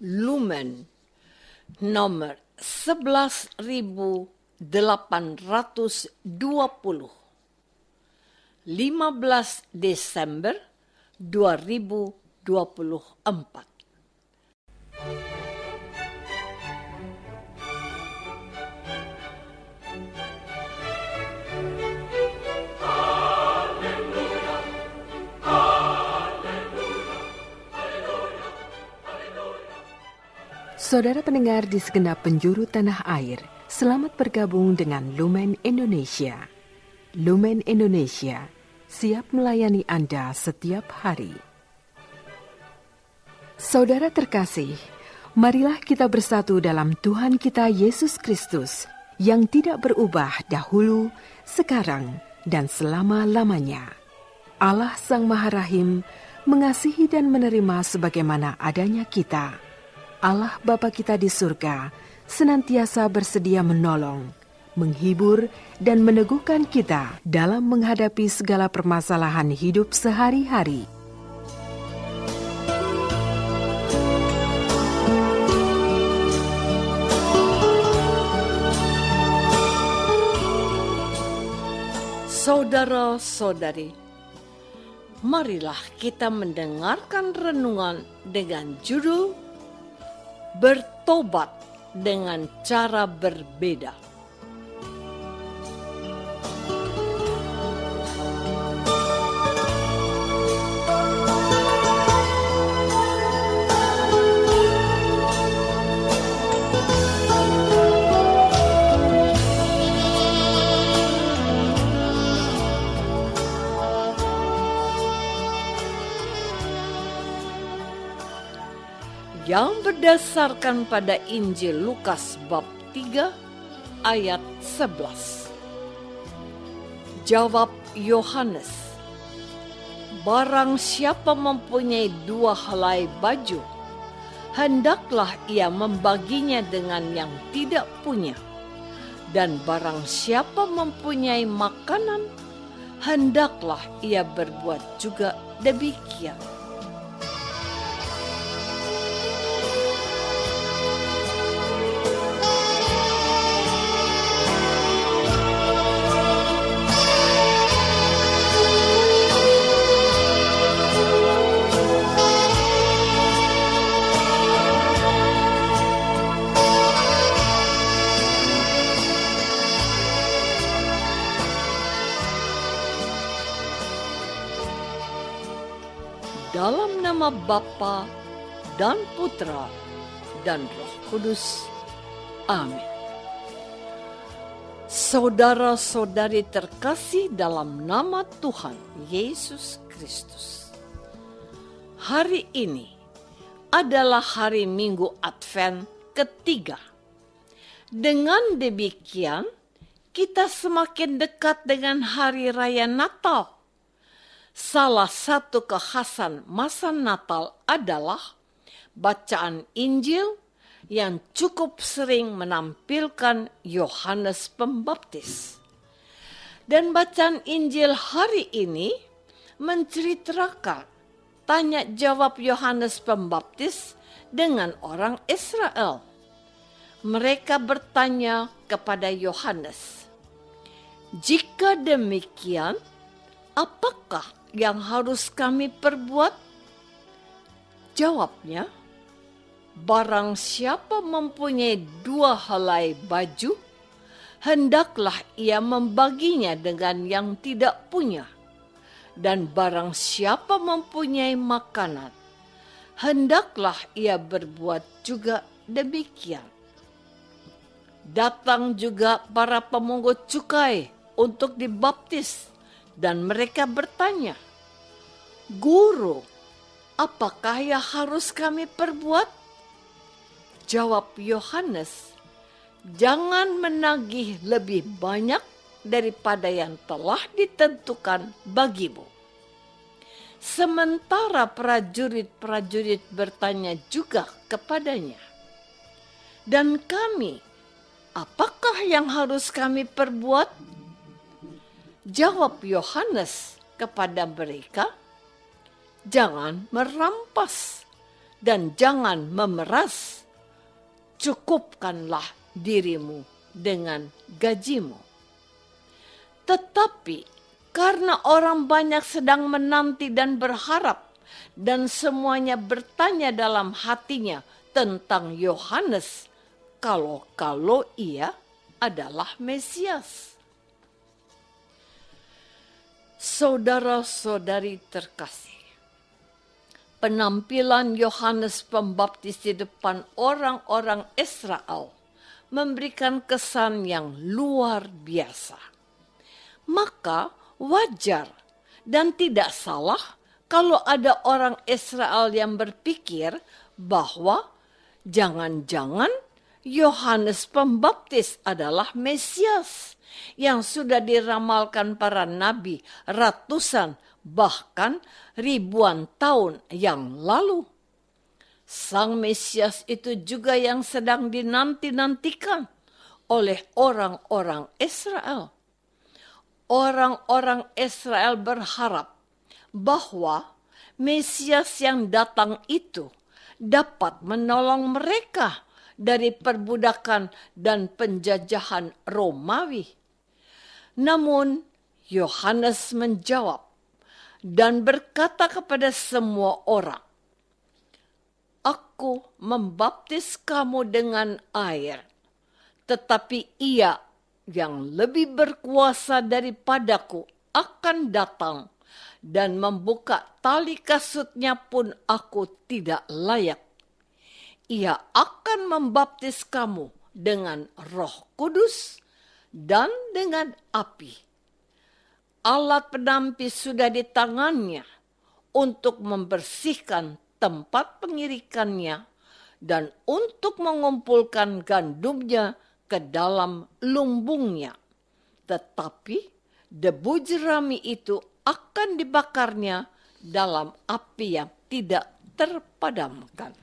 Lumen nomor 11.820, 15 Desember 2024. Saudara pendengar di segenap penjuru tanah air, selamat bergabung dengan Lumen Indonesia. Lumen Indonesia siap melayani Anda setiap hari. Saudara terkasih, marilah kita bersatu dalam Tuhan kita Yesus Kristus yang tidak berubah dahulu, sekarang, dan selama-lamanya. Allah Sang Maha Rahim mengasihi dan menerima sebagaimana adanya kita. Allah Bapa kita di surga senantiasa bersedia menolong, menghibur, dan meneguhkan kita dalam menghadapi segala permasalahan hidup sehari-hari. Saudara-saudari, marilah kita mendengarkan renungan dengan judul Bertobat dengan cara berbeda. Yang berdasarkan pada Injil Lukas bab 3 ayat 11. Jawab Yohanes, "Barang siapa mempunyai 2 helai baju, hendaklah ia membaginya dengan yang tidak punya. Dan barang siapa mempunyai makanan, hendaklah ia berbuat juga demikian." Dalam nama Bapa dan Putra dan Roh Kudus. Amin. Saudara-saudari terkasih dalam nama Tuhan Yesus Kristus. Hari ini adalah hari Minggu Advent ketiga. Dengan demikian, kita semakin dekat dengan Hari Raya Natal. Salah satu kekhasan masa Natal adalah bacaan Injil yang cukup sering menampilkan Yohanes Pembaptis. Dan bacaan Injil hari ini menceritakan tanya jawab Yohanes Pembaptis dengan orang Israel. Mereka bertanya kepada Yohanes, "Jika demikian, apakah yang harus kami perbuat?" Jawabnya, "Barang siapa mempunyai 2 helai baju, hendaklah ia membaginya dengan yang tidak punya. Dan barang siapa mempunyai makanan, hendaklah ia berbuat juga demikian." Datang juga para pemungut cukai untuk dibaptis, dan mereka bertanya, "Guru, apakah yang harus kami perbuat?" Jawab Yohanes, "Jangan menagih lebih banyak daripada yang telah ditentukan bagimu." Sementara prajurit-prajurit bertanya juga kepadanya, "Dan kami, apakah yang harus kami perbuat?" Jawab Yohanes kepada mereka, "Jangan merampas, dan jangan memeras. Cukupkanlah dirimu dengan gajimu. Tetapi karena orang banyak sedang menanti dan berharap, dan semuanya bertanya dalam hatinya tentang Yohanes, kalau ia adalah Mesias. Saudara-saudari terkasih, penampilan Yohanes Pembaptis di depan orang-orang Israel memberikan kesan yang luar biasa. Maka wajar dan tidak salah kalau ada orang Israel yang berpikir bahwa jangan-jangan Yohanes Pembaptis adalah Mesias yang sudah diramalkan para nabi ratusan bahkan ribuan tahun yang lalu. Sang Mesias itu juga yang sedang dinanti-nantikan oleh orang-orang Israel. Orang-orang Israel berharap bahwa Mesias yang datang itu dapat menolong mereka dari perbudakan dan penjajahan Romawi. Namun Yohanes menjawab dan berkata kepada semua orang, "Aku membaptis kamu dengan air, tetapi Ia yang lebih berkuasa daripadaku akan datang, dan membuka tali kasutnya pun aku tidak layak. Ia akan membaptis kamu dengan Roh Kudus dan dengan api. Alat penampis sudah di tangannya untuk membersihkan tempat pengirikannya dan untuk mengumpulkan gandumnya ke dalam lumbungnya. Tetapi debu jerami itu akan dibakarnya dalam api yang tidak terpadamkan."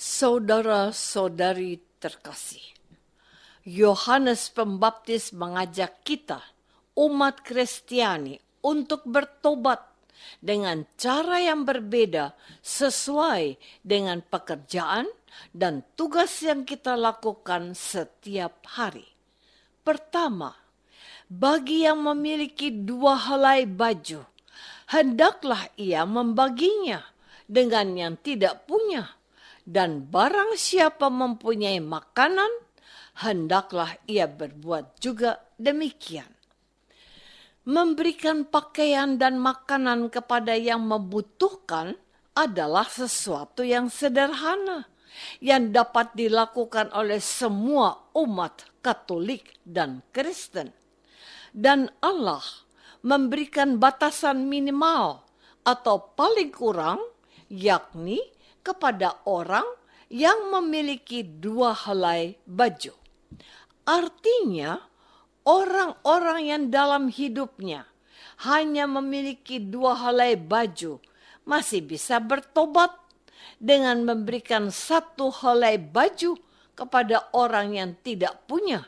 Saudara-saudari terkasih, Yohanes Pembaptis mengajak kita, umat Kristiani, untuk bertobat dengan cara yang berbeda sesuai dengan pekerjaan dan tugas yang kita lakukan setiap hari. Pertama, bagi yang memiliki 2 helai baju, hendaklah ia membaginya dengan yang tidak punya. Dan barang siapa mempunyai makanan, hendaklah ia berbuat juga demikian. Memberikan pakaian dan makanan kepada yang membutuhkan adalah sesuatu yang sederhana, yang dapat dilakukan oleh semua umat Katolik dan Kristen. Dan Allah memberikan batasan minimal atau paling kurang, yakni kepada orang yang memiliki 2 helai baju. Artinya, orang-orang yang dalam hidupnya hanya memiliki 2 helai baju masih bisa bertobat dengan memberikan 1 helai baju kepada orang yang tidak punya.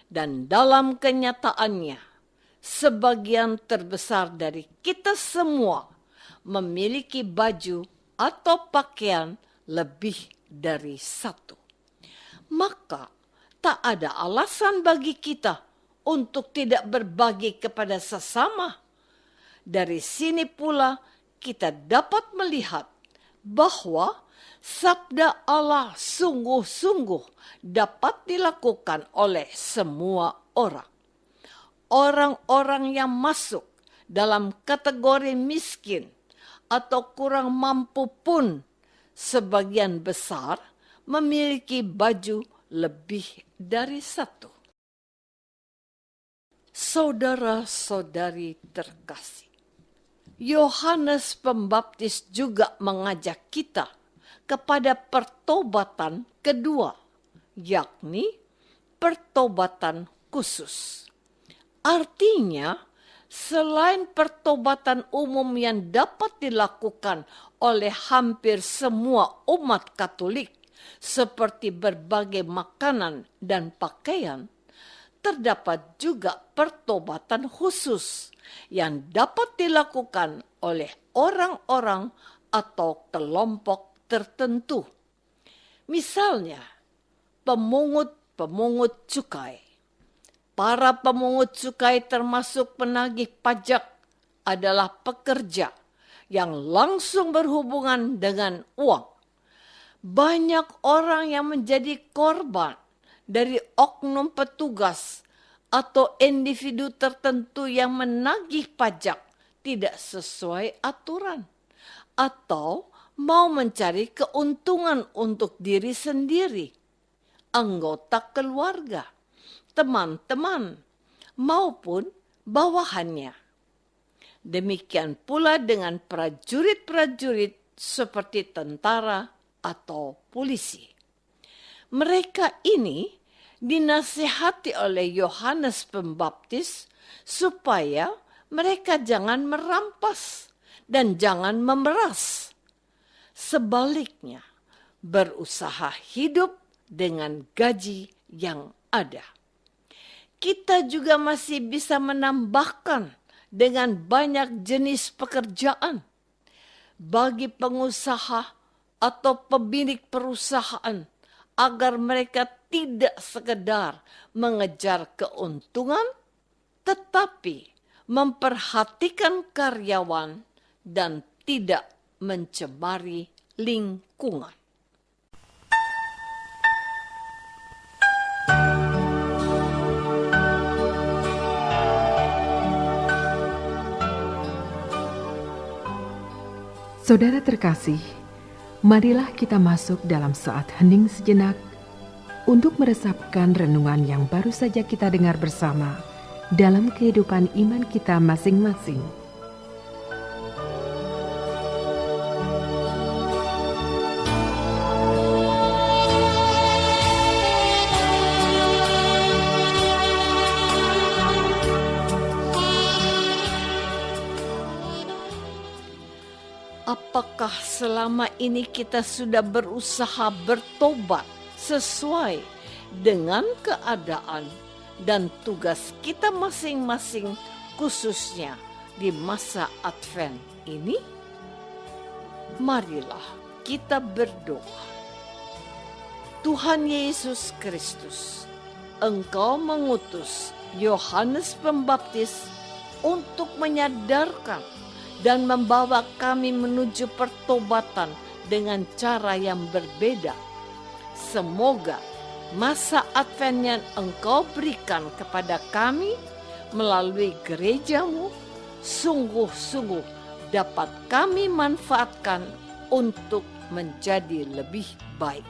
Dan dalam kenyataannya, sebagian terbesar dari kita semua memiliki baju atau pakaian lebih dari 1. Maka tak ada alasan bagi kita untuk tidak berbagi kepada sesama. Dari sini pula kita dapat melihat bahwa sabda Allah sungguh-sungguh dapat dilakukan oleh semua orang. Orang-orang yang masuk dalam kategori miskin atau kurang mampu pun sebagian besar memiliki baju lebih dari 1. Saudara-saudari terkasih, Yohanes Pembaptis juga mengajak kita kepada pertobatan kedua, yakni pertobatan khusus. Artinya, selain pertobatan umum yang dapat dilakukan oleh hampir semua umat Katolik, seperti berbagai makanan dan pakaian, terdapat juga pertobatan khusus yang dapat dilakukan oleh orang-orang atau kelompok tertentu. Misalnya, pemungut cukai. Para pemungut cukai termasuk penagih pajak adalah pekerja yang langsung berhubungan dengan uang. Banyak orang yang menjadi korban dari oknum petugas atau individu tertentu yang menagih pajak tidak sesuai aturan atau mau mencari keuntungan untuk diri sendiri, anggota keluarga, teman-teman, maupun bawahannya. Demikian pula dengan prajurit-prajurit seperti tentara atau polisi. Mereka ini dinasihati oleh Yohanes Pembaptis supaya mereka jangan merampas dan jangan memeras. Sebaliknya, berusaha hidup dengan gaji yang ada. Kita juga masih bisa menambahkan dengan banyak jenis pekerjaan. Bagi pengusaha atau pemilik perusahaan, agar mereka tidak sekedar mengejar keuntungan, tetapi memperhatikan karyawan dan tidak mencemari lingkungan. Saudara terkasih, marilah kita masuk dalam saat hening sejenak untuk meresapkan renungan yang baru saja kita dengar bersama dalam kehidupan iman kita masing-masing. Apakah selama ini kita sudah berusaha bertobat sesuai dengan keadaan dan tugas kita masing-masing, khususnya di masa Advent ini? Marilah kita berdoa. Tuhan Yesus Kristus, Engkau mengutus Yohanes Pembaptis untuk menyadarkan dan membawa kami menuju pertobatan dengan cara yang berbeda. Semoga masa Advent yang Engkau berikan kepada kami melalui gerejamu sungguh-sungguh dapat kami manfaatkan untuk menjadi lebih baik.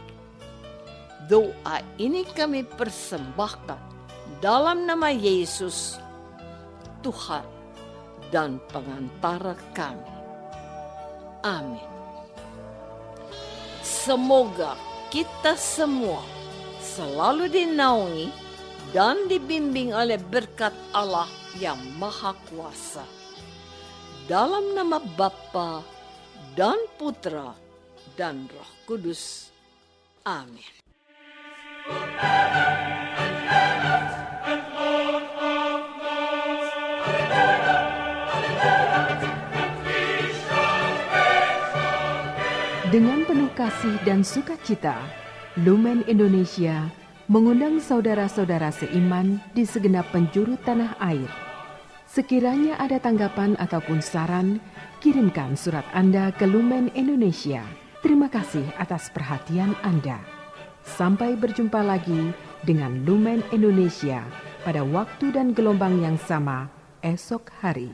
Doa ini kami persembahkan dalam nama Yesus, Tuhan dan pengantara kami. Amin. Semoga kita semua selalu dinaungi dan dibimbing oleh berkat Allah yang Maha Kuasa. Dalam nama Bapa dan Putra dan Roh Kudus. Amin. Dengan penuh kasih dan sukacita, Lumen Indonesia mengundang saudara-saudara seiman di segenap penjuru tanah air. Sekiranya ada tanggapan ataupun saran, kirimkan surat Anda ke Lumen Indonesia. Terima kasih atas perhatian Anda. Sampai berjumpa lagi dengan Lumen Indonesia pada waktu dan gelombang yang sama esok hari.